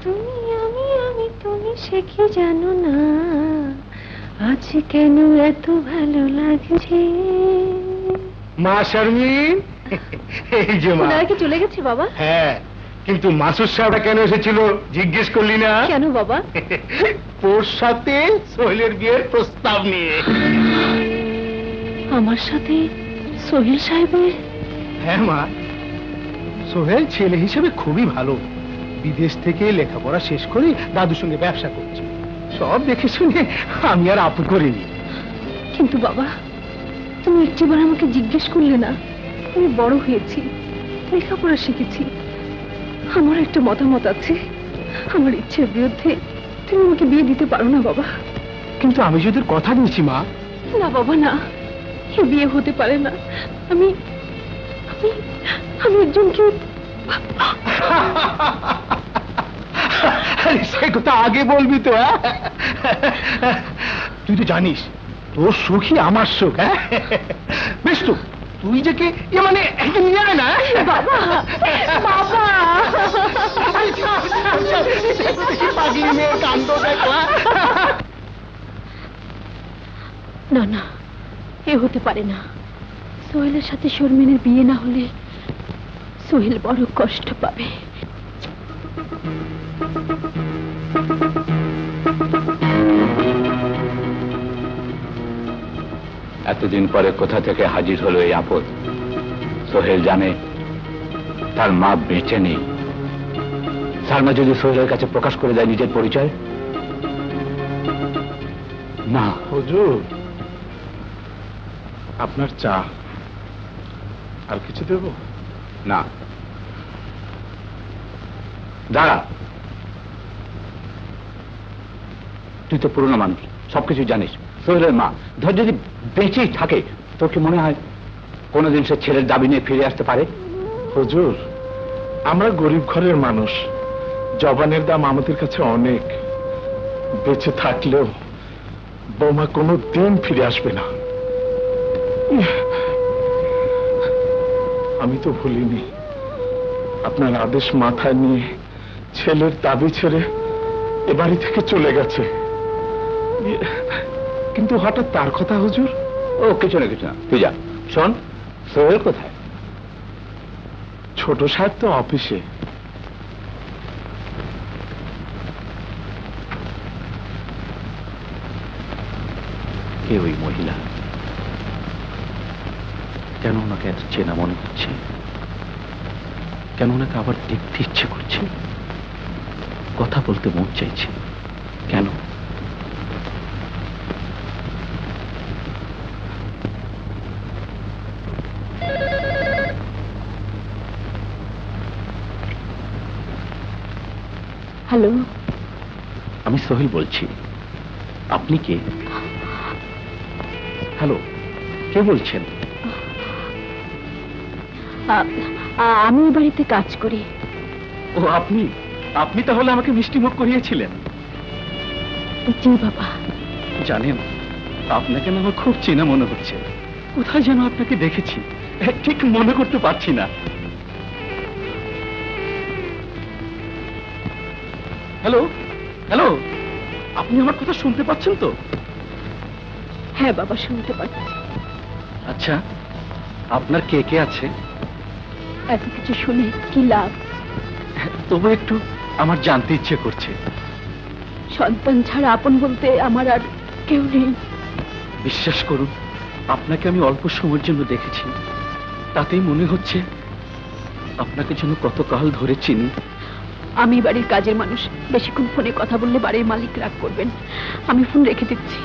তুমি আমি তুমি সে কি জানো না, আজ কেন এত ভালো লাগছে। মা শারমিন, এই যে মা। ওনারা কি চলে গেছে বাবা? হ্যাঁ, কিন্তু মাসুদ সাহেবরা কেন এসেছিল জিজ্ঞেস করলি না? কেন বাবা? তোর সাথে সোহেলের বিয়ের প্রস্তাব নিয়ে। আমার সাথে সোহেল সাহেবের? হ্যাঁ মা, সোহেল ছেলে হিসেবে খুবই ভালো। বিদেশ থেকে লেখাপড়া শেষ করে দাদুর সঙ্গে ব্যবসা করছে। সব দেখে শুনে আমি আর আপু করিনি। কিন্তু বাবা, তুমি একটিবার আমাকে জিজ্ঞেস করলে না। আমি বড় হয়েছি, লেখাপড়া শিখেছি, আমার একটা মতামত আছে। আমার ইচ্ছের বিরুদ্ধে তুমি আমাকে বিয়ে দিতে পারো না বাবা। কিন্তু আমি যদি কথা দিয়েছি মা। না বাবা না, এ বিয়ে হতে পারে না। আমি আমি আমি একজনকে সে কথা আগে বলবি তো। তুই তো জানিস তোর সুখই আমার সুখ। হ্যাঁ বেশ, তো তুই যে কে মানে নিয়ে আয় না। বাবা বাবা পাগলি মেয়ে কান্দ দেখলা। না না, এ হতে পারে না। সোহেলের সাথে শর্মিনের বিয়ে না হলে সোহেল বড় কষ্ট পাবে। এতদিন পরে কোথা থেকে হাজির হলো এই আপদ। সোহেল জানে তার মা বেঁচে নেই। সালমা যদি সোহেলের কাছে প্রকাশ করে দেয় নিজের পরিচয়। না হুজুর, আপনার চা। আর কিছু দেব? না, দাঁড়া। তুই তো পুরনো মানুষ, সবকিছু জানিস। সোহেলের মা ধর যদি বেঁচেই থাকে, তোর কি মনে হয় কোনোদিন সে ছেলের দাবি নিয়ে ফিরে আসতে পারে? হুজুর, আমরা গরিব ঘরের মানুষ, জবানের দাম আমাদের কাছে অনেক। বেঁচে থাকলেও বৌমা কোনো দিন ফিরে আসবে না। আমি তো ভুলিনি আপনার আদেশ মাথায় নিয়ে ছেলের দাবি ছেড়ে এ বাড়ি থেকে চলে গেছে। কিন্তু হঠাৎ তার কথা হুজুর। ও কিছু না কিছু না, তুই যা। শোন, সোহেল কোথায়? ছোট সাহেব তো অফিসে। কে ওই মহিলা? কেন ওনাকে এত চেনা মনে হচ্ছে? কেন ওনাকে আবার দেখতে ইচ্ছে করছে? কথা বলতে মন চাইছে কেন? হ্যালো, আমি সোহেল বলছি। আপনি কে? হ্যালো, কে বলছেন? আমি এই বাড়িতে কাজ করি। ও আপনি? আপনি তাহলে আমাকে মিষ্টিমুখ করিয়েছিলেন? জি বাবা। জানেন, আপনাকে না আমার খুব চেনা মনে হচ্ছে। কোথায় যেন আপনাকে দেখেছি, ঠিক মনে করতে পারছি না। হ্যালো হ্যালো, আপনি আমার কথা শুনতে পাচ্ছেন তো? হ্যাঁ বাবা, শুনতে পাচ্ছি। আচ্ছা, আপনার কে কে আছে? এত কিছু শুনে কি লাভ? তবু একটু আমার জানতে ইচ্ছে করছে। সন্তান ছাড়া আপন বলতে আমার আর কেউ নেই। বিশ্বাস করুন, আপনাকে আমি অল্প সময়ের জন্য দেখেছি, তাতেই মনে হচ্ছে আপনাকে যেন কতকাল ধরে চিনি। আমি বাড়ির কাজের মানুষ, বেশিক্ষণ ফোনে কথা বললে বাড়ির মালিক রাগ করবেন। আমি ফোন রেখে দিচ্ছি।